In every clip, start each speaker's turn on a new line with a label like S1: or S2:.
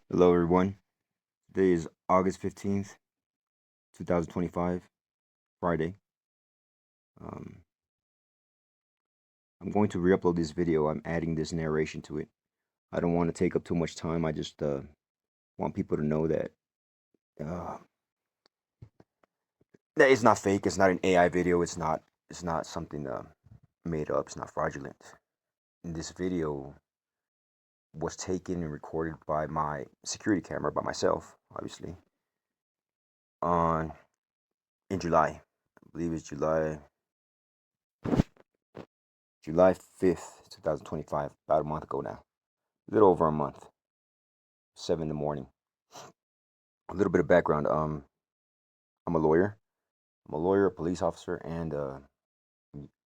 S1: Hello, everyone. Today is August 15th, 2025, Friday. Um, I'm going to re upload this video. I'm adding this narration to it. I don't want to take up too much time. I just want people to know uh, that it's not fake. It's not an AI video. It's not something made up. It's not fraudulent. And this video was taken and recorded by my security camera, by myself, obviously, on in July. I believe it's July 5th, 2025, about a month ago now. A little over a month, 7 in the morning. A little bit of background. I'm a lawyer. I'm a lawyer, a police officer, and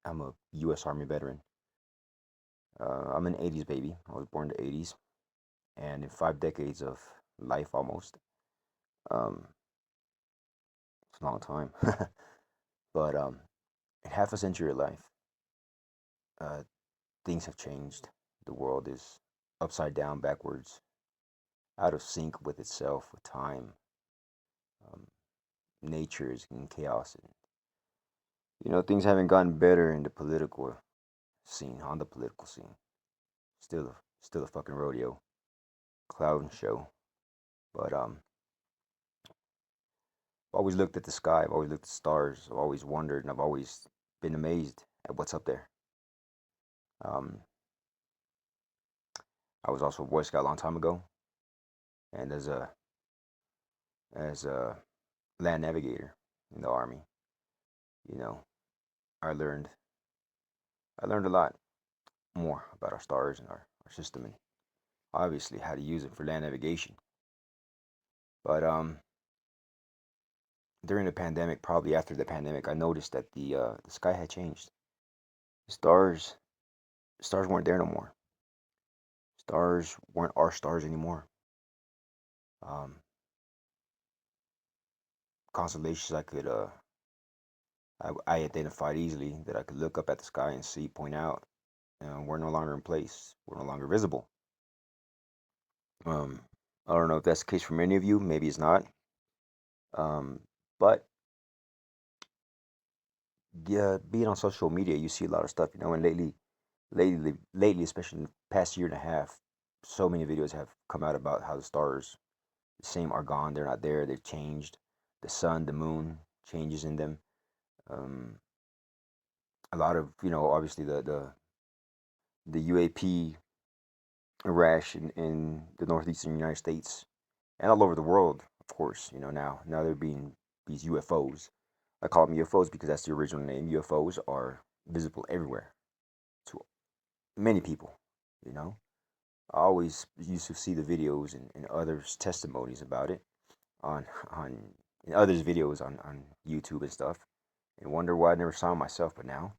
S1: I'm a U.S. Army veteran. I'm an 80s baby. I was born in the 80s, and in 5 decades of life almost. Um, it's a long time. But in half a century of life, uh, things have changed. The world is upside down, backwards, out of sync with itself, with time. Um, Nature is in chaos, and things haven't gotten better in the political scene, on the political scene. Still a fucking rodeo, clown show. But I've always looked at the sky. I've always looked at the stars. I've always wondered, and I've always been amazed at what's up there. Um, I was also a Boy Scout a long time ago, and as a land navigator in the Army, you know, I learned I learned a lot more about our stars and our system, and obviously how to use it for land navigation. But during the pandemic, probably after the pandemic, I noticed that the sky had changed. The stars weren't there no more. Stars weren't our stars anymore. Um, Constellations I identified easily that I could look up at the sky and see point out, we're no longer in place. We're no longer visible. Um, I don't know if that's the case for many of you. Maybe it's not. But yeah, being on social media, you see a lot of stuff, and lately, especially in the past year and a half, so many videos have come out about how the stars, the same, are gone. They're not there. They've changed. The sun, the moon, changes in them. Um, a lot of, obviously the UAP rash in the northeastern United States and all over the world, of course. Now they're being these UFOs. I call them UFOs because that's the original name. UFOs are visible everywhere to many people. You know, I always used to see the videos and others' testimonies about it on in others' videos on YouTube and stuff, and wonder why I never saw myself. But now,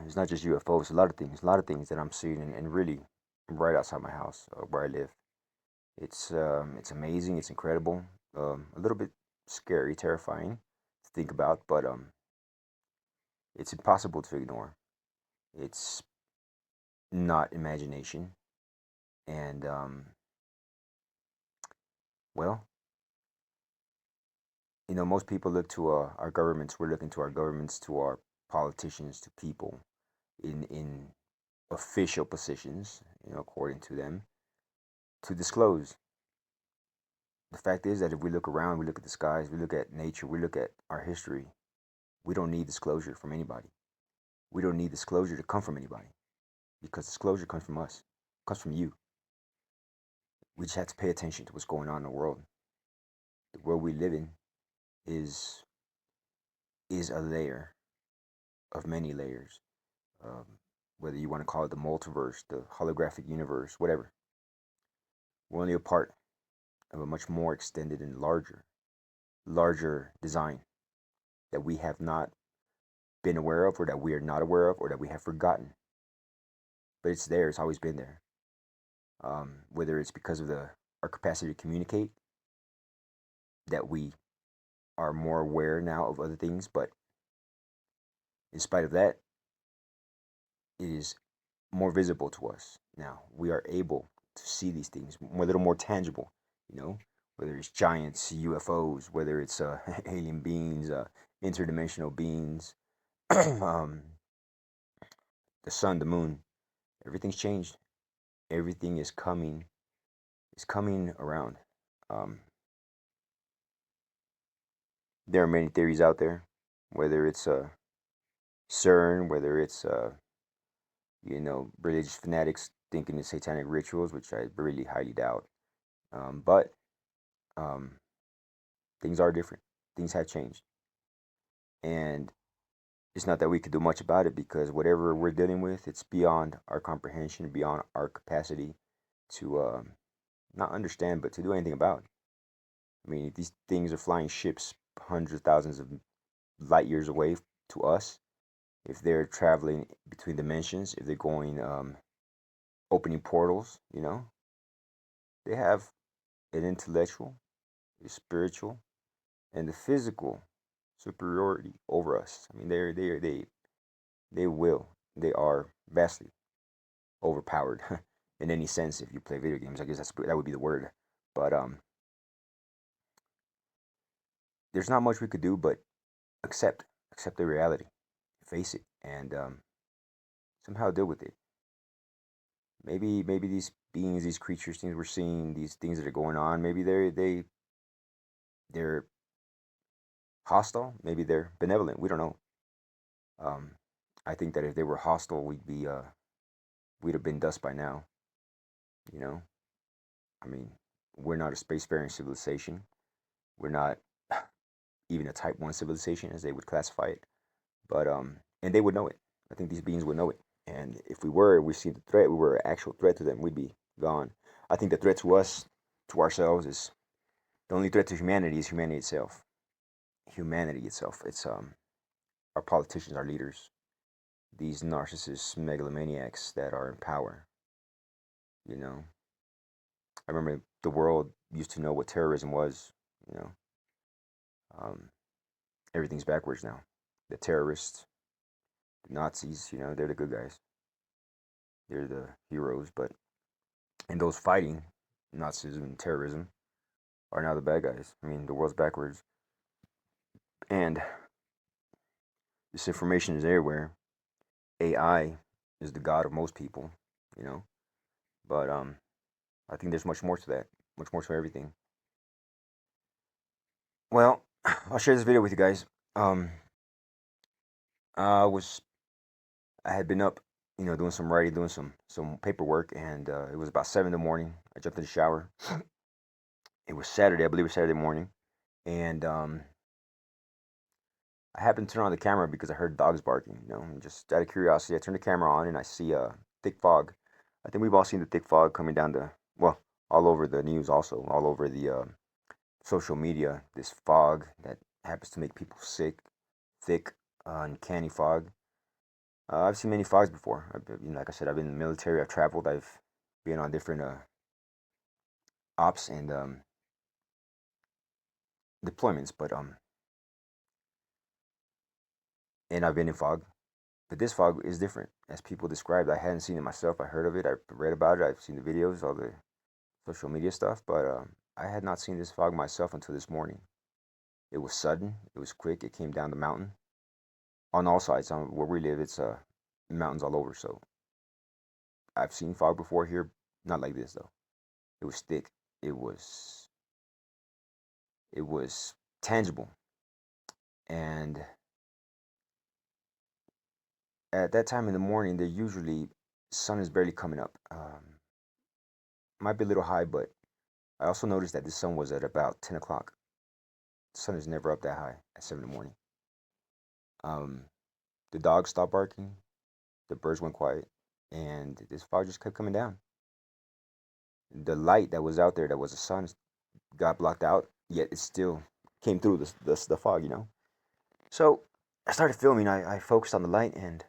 S1: it's not just UFOs. A lot of things that I'm seeing, and really right outside my house, where I live. It's amazing. It's incredible. A little bit scary, terrifying to think about, but it's impossible to ignore. It's not imagination, and well, most people look to our governments. We're looking to our governments, to our politicians, to people in official positions, according to them, to disclose. The fact is that if we look around, we look at the skies, we look at nature, we look at our history, we don't need disclosure from anybody. We don't need disclosure to come from anybody because disclosure comes from us, comes from you. We just have to pay attention to what's going on in the world. The world we live in is is a layer of many layers. Um, Whether you want to call it the multiverse, the holographic universe, whatever. We're only a part of a much more extended and larger design that we have not been aware of, or that we are not aware of, or that we have forgotten. But it's there. It's always been there. Whether it's because of the our capacity to communicate, that we are more aware now of other things, but in spite of that, it is more visible to us now. We are able. to see these things a little more tangible, you know, whether it's giants, UFOs, whether it's alien beings, interdimensional beings, um, the sun, the moon. Everything's changed. Everything is coming around. Um, there are many theories out there, whether it's CERN, whether it's religious fanatics thinking it's satanic rituals, which I really highly doubt. But um, things are different. Things have changed, and it's not that we could do much about it because whatever we're dealing with, it's beyond our comprehension, beyond our capacity to not understand, but to do anything about. I mean, these things are flying ships hundreds of thousands of light years away to us. If they're traveling between dimensions, if they're going opening portals, they have an intellectual, a spiritual, and the physical superiority over us. I mean, they are vastly overpowered in any sense. If you play video games, I guess that would be the word. But there's not much we could do but accept the reality, face it, and somehow deal with it. Maybe these beings, these creatures, things we're seeing, these things that are going on, maybe they're hostile, maybe they're benevolent. We don't know. Um, I think that if they were hostile, we'd have been dust by now. You know, I mean, we're not a spacefaring civilization. We're not even a Type One civilization, as they would classify it. But and they would know it. I think these beings would know it. And if we see the threat, we were an actual threat to them, we'd be gone. I think the threat to us, to ourselves, is the only threat to humanity is humanity itself. Humanity itself. It's our politicians, our leaders, these narcissists, megalomaniacs that are in power. You know, I remember the world used to know what terrorism was. You know, um, everything's backwards now. The terrorists, the Nazis, they're the good guys. They're the heroes, but and those fighting Nazism and terrorism are now the bad guys. I mean, the world's backwards, and this information is everywhere. AI is the god of most people, you know. But I think there's much more to that, much more to everything. Well, I'll share this video with you guys. Um, I was I had been up, doing some writing, doing some paperwork, and it was about 7 in the morning. I jumped in the shower. It was Saturday, I believe it was Saturday morning, and I happened to turn on the camera because I heard dogs barking. And just out of curiosity, I turned the camera on and I see a thick fog. I think we've all seen the thick fog coming down all over the news, also all over the social media. This fog that happens to make people sick, thick, uncanny fog. I've seen many fogs before. Like I said, I've been in the military. I've traveled. I've been on different ops and deployments, but and I've been in fog. But this fog is different, as people described. I hadn't seen it myself. I heard of it. I read about it. I've seen the videos, all the social media stuff, but I had not seen this fog myself until this morning. It was sudden. It was quick. It came down the mountain on all sides. Where we live, it's mountains all over. So I've seen fog before here, not like this though. It was thick. It was it was tangible, and at that time in the morning, they usually sun is barely coming up. Might be a little high, but I also noticed that the sun was at about 10 o'clock. The sun is never up that high at 7 in the morning. Um, the dogs stopped barking, the birds went quiet, and this fog just kept coming down. The light that was out there, that was the sun, got blocked out, yet it still came through the fog. So I started filming. I focused on the light, and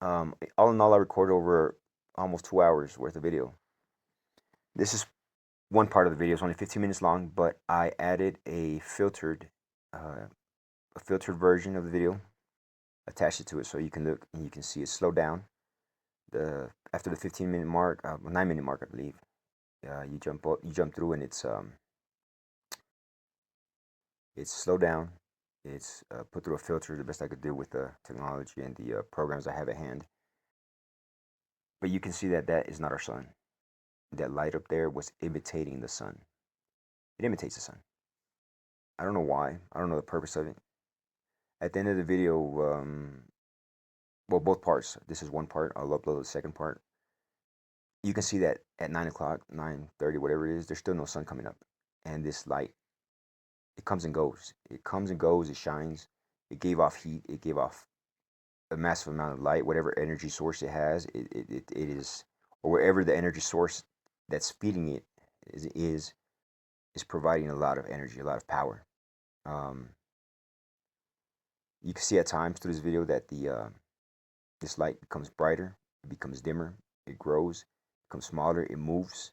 S1: all in all, I recorded over almost 2 hours worth of video. This is one part of the video. It's only 15 minutes long, but I added uh, a filtered version of the video, attached it to it so you can look and you can see it slow down. after the 15-minute mark, 9-minute mark, I believe. You jump through, and it's slowed down. It's put through a filter the best I could do with the technology and the programs I have at hand. But you can see that that is not our sun. That light up there was imitating the sun. It imitates the sun. I don't know why. I don't know the purpose of it. At the end of the video, well, both parts. This is one part. I'll upload the second part. You can see that at 9 o'clock, 9:30, whatever it is, there's still no sun coming up, and this light, it comes and goes. It comes and goes. It shines. It gave off heat. It gave off a massive amount of light. Whatever energy source it has, it is, or wherever the energy source that's feeding it is providing a lot of energy, a lot of power. Um, you can see at times through this video that the this light becomes brighter, it becomes dimmer, it grows, it becomes smaller, it moves,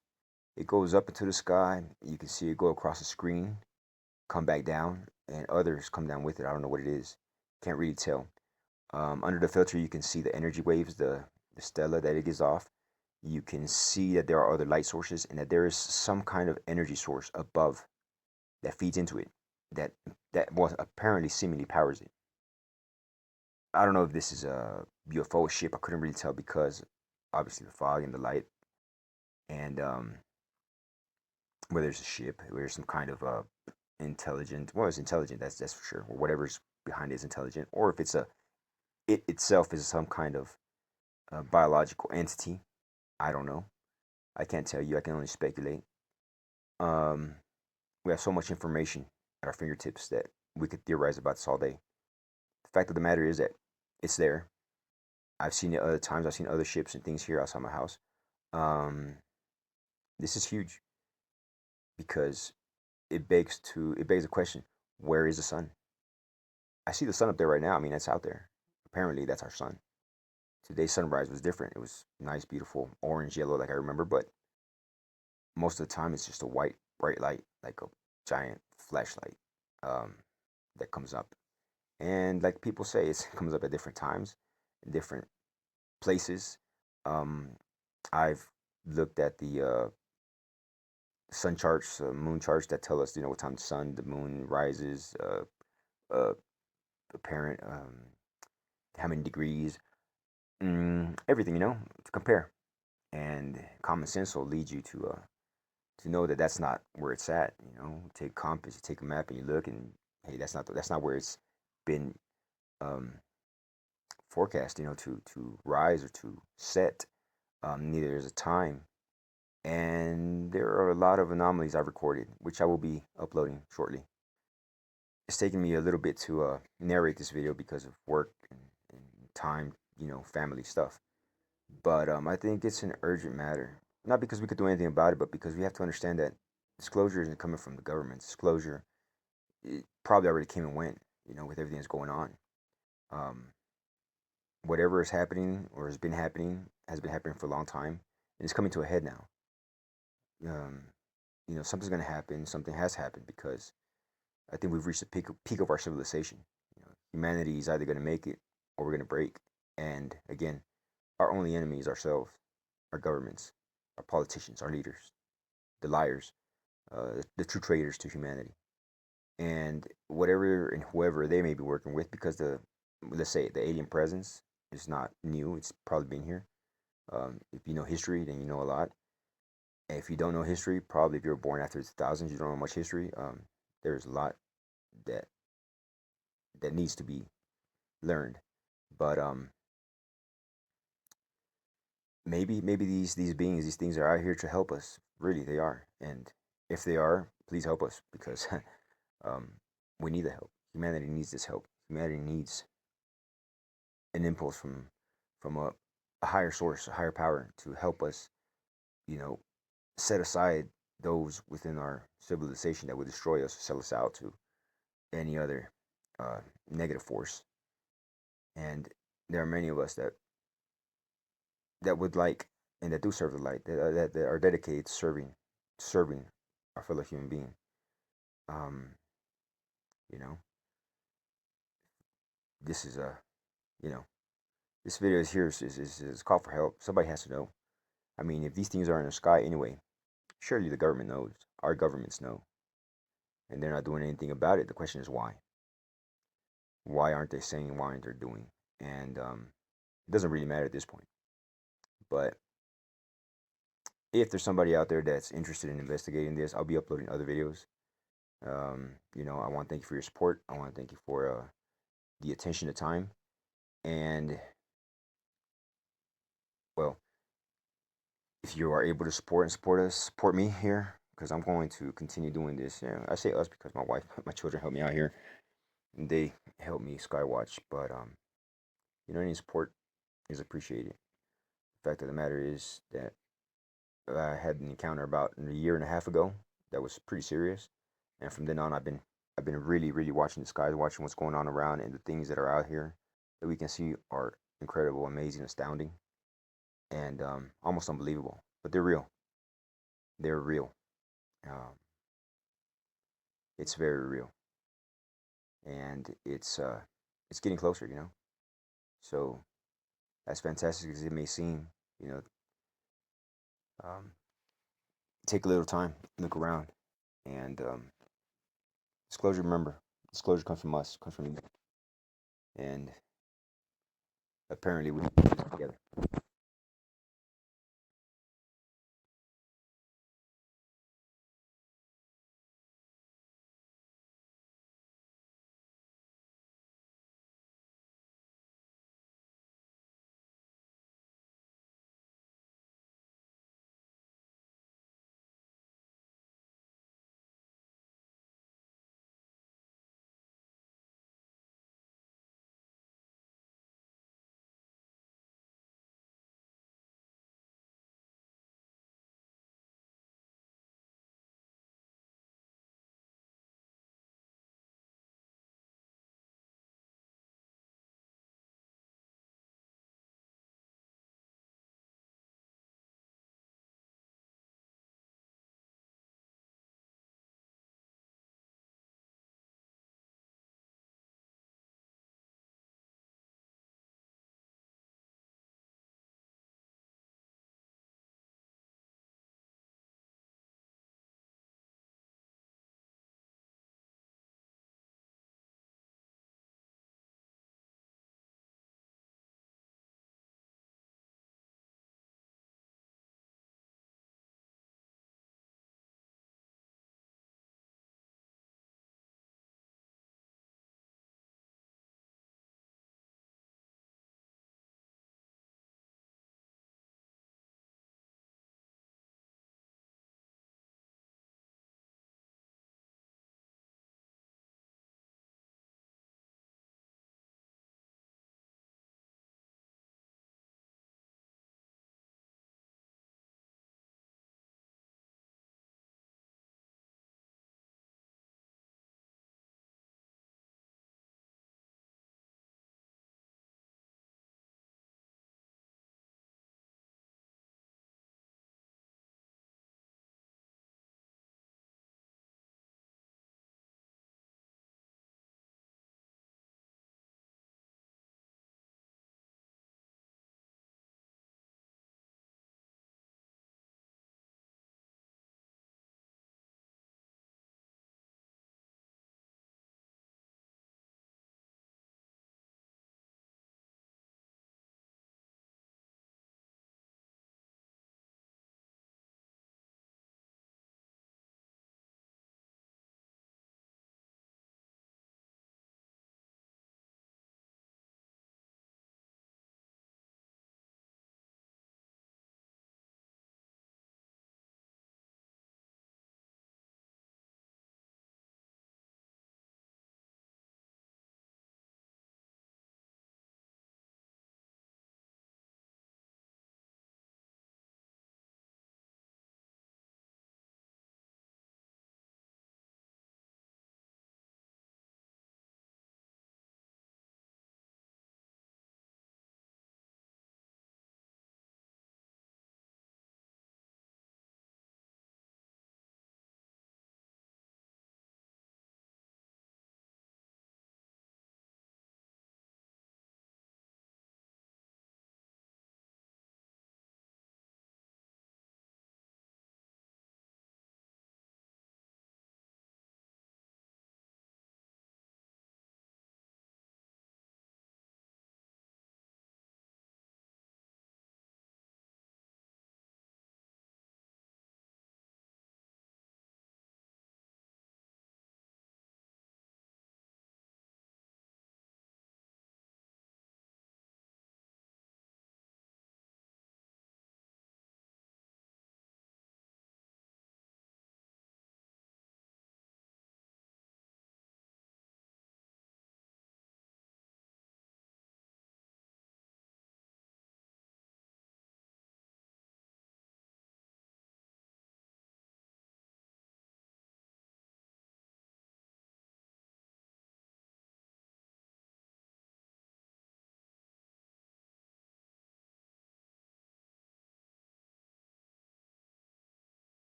S1: it goes up into the sky. You can see it go across the screen, come back down, and others come down with it. I don't know what it is, can't really tell. Under the filter, you can see the energy waves, the stella that it gives off. You can see that there are other light sources and that there is some kind of energy source above that feeds into it, that was apparently seemingly powers it. I don't know if this is a UFO ship. I couldn't really tell because obviously the fog and the light, and whether it's a ship, whether it's some kind of intelligent. Well, it's intelligent. That's for sure. Or whatever's behind it is intelligent, or if it itself is some kind of biological entity. I don't know. I can't tell you. I can only speculate. Um, we have so much information at our fingertips that we could theorize about this all day. The fact of the matter is that it's there. I've seen it other times. I've seen other ships and things here outside my house. Um, this is huge because it begs the question: where is the sun? I see the sun up there right now. I mean, it's out there. Apparently, that's our sun. Today's sunrise was different. It was nice, beautiful, orange, yellow, like I remember. But most of the time, it's just a white, bright light, like a giant flashlight um, that comes up. And like people say, it comes up at different times, in different places. Um, I've looked at the sun charts, moon charts that tell us, what time the sun, the moon rises, uh, apparent, how many degrees, everything, to compare. And common sense will lead you to know that that's not where it's at. Take a compass, you take a map, and you look, and hey, that's not where it's been um, forecast. To rise or to set. Neither is a time. And there are a lot of anomalies I've recorded, which I will be uploading shortly. It's taken me a little bit to narrate this video because of work and time, family stuff. But I think it's an urgent matter. Not because we could do anything about it, but because we have to understand that disclosure isn't coming from the government. Disclosure, it probably already came and went, with everything that's going on. Um, Whatever is happening or has been happening for a long time, and it's coming to a head now. Um, something's going to happen. Something has happened because I think we've reached the peak of our civilization. Humanity is either going to make it or we're going to break. And again, our only enemy is ourselves, our governments, our politicians, our leaders, the liars, the true traitors to humanity, and whatever and whoever they may be working with. Because let's say the alien presence is not new; it's probably been here. If you know history, then you know a lot. And if you don't know history, probably if you were born after the thousands, you don't know much history. There's a lot that needs to be learned. But maybe these beings, these things are out here to help us. Really, they are. And if they are, please help us because um, we need the help. Humanity needs this help. Humanity needs an impulse from a higher source, a higher power to help us. You know, set aside those within our civilization that would destroy us, sell us out to any other uh, negative force. And there are many of us that would like and that do serve the light, that are dedicated to serving our fellow human being. Um, you know, this is a, you know, This video is here is call for help. Somebody has to know. I mean, if these things are in the sky anyway, surely the government knows. Our governments know, and they're not doing anything about it. The question is why? Why aren't they saying? Why aren't they doing? And it doesn't really matter at this point. But if there's somebody out there that's interested in investigating this, I'll be uploading other videos. I want to thank you for your support. I want to thank you for the attention, the time, and well, if you are able to support us, support me here because I'm going to continue doing this. Yeah, I say us because my wife, my children help me out here, and they help me skywatch. But any support is appreciated. The fact of the matter is that I had an encounter about a year and a half ago that was pretty serious, and from then on, I've been really, really watching the skies, watching what's going on around, and the things that are out here that we can see are incredible, amazing, astounding, and almost unbelievable. But they're real. They're real. Um, it's very real, and it's getting closer. So as fantastic as it may seem, you know, um, take a little time, look around, and disclosure. Remember, disclosure comes from us, comes from you, and apparently we do this together.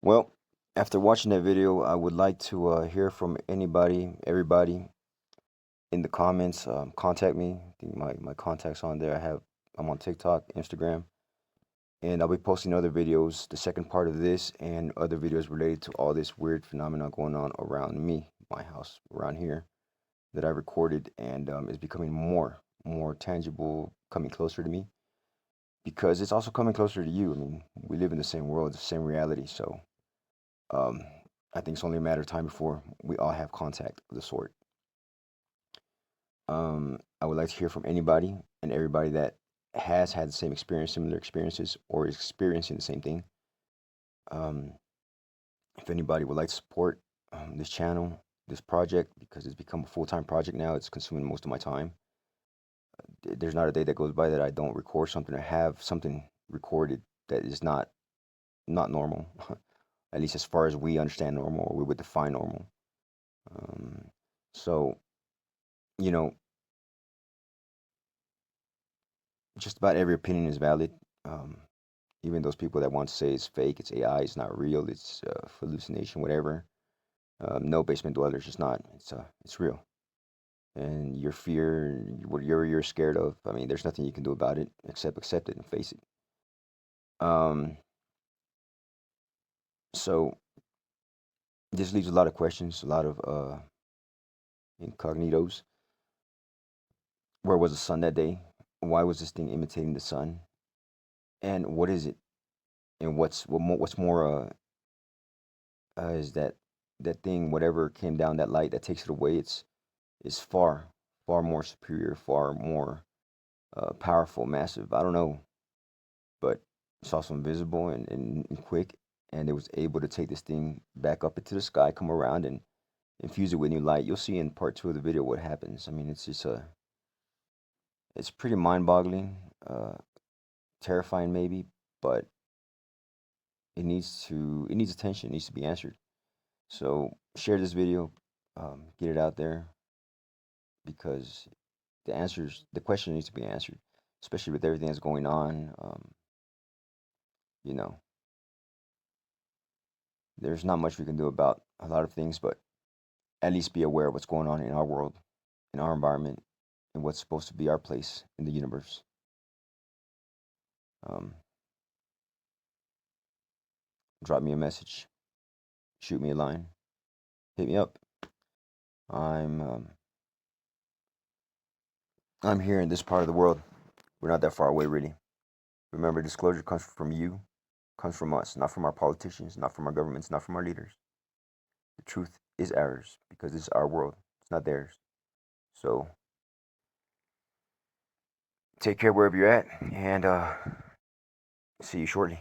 S1: Well, after watching that video, I would like to hear from everybody in the comments. Contact me. I think my contact's on there. I'm on TikTok, Instagram, and I'll be posting other videos, the second part of this, and other videos related to all this weird phenomenon going on around me, my house, around here, that I recorded, and is becoming more tangible, coming closer to me, because it's also coming closer to you. I mean, we live in the same world, the same reality, so um, I think it's only a matter of time before we all have contact of the sort. I would like to hear from anybody and everybody that has had the same experience, similar experiences, or is experiencing the same thing. Um, if anybody would like to support this channel, this project, because it's become a full-time project now, it's consuming most of my time. There's not a day that goes by that I don't record something or have something recorded that is not normal, at least as far as we understand normal or we would define normal. Um, so, you know, just about every opinion is valid. Um, Even those people that want to say it's fake, it's AI, it's not real, it's hallucination, whatever. No, basement dwellers, it's not. It's real. And your fear, what you're scared of, I mean, there's nothing you can do about it except accept it and face it. Um, so this leaves a lot of questions, a lot of incognitos. Where was the sun that day? Why was this thing imitating the sun? And what is it? And what's more is that thing, whatever came down, that light that takes it away, is far more superior, far more powerful, massive. I don't know, but it's also invisible and quick, and it was able to take this thing back up into the sky, come around, and infuse it with new light. You'll see in part two of the video what happens. I mean, it's pretty mind-boggling, terrifying maybe, but it needs attention. It needs to be answered. So share this video, get it out there, because the question needs to be answered, especially with everything that's going on. You know, there's not much we can do about a lot of things, but at least be aware of what's going on in our world, in our environment, and what's supposed to be our place in the universe. Um, Drop me a message, shoot me a line, hit me up. I'm um, I'm here in this part of the world. We're not that far away, really. Remember, disclosure comes from you, comes from us, not from our politicians, not from our governments, not from our leaders. The truth is ours because this is our world. It's not theirs. So take care wherever you're at, and see you shortly.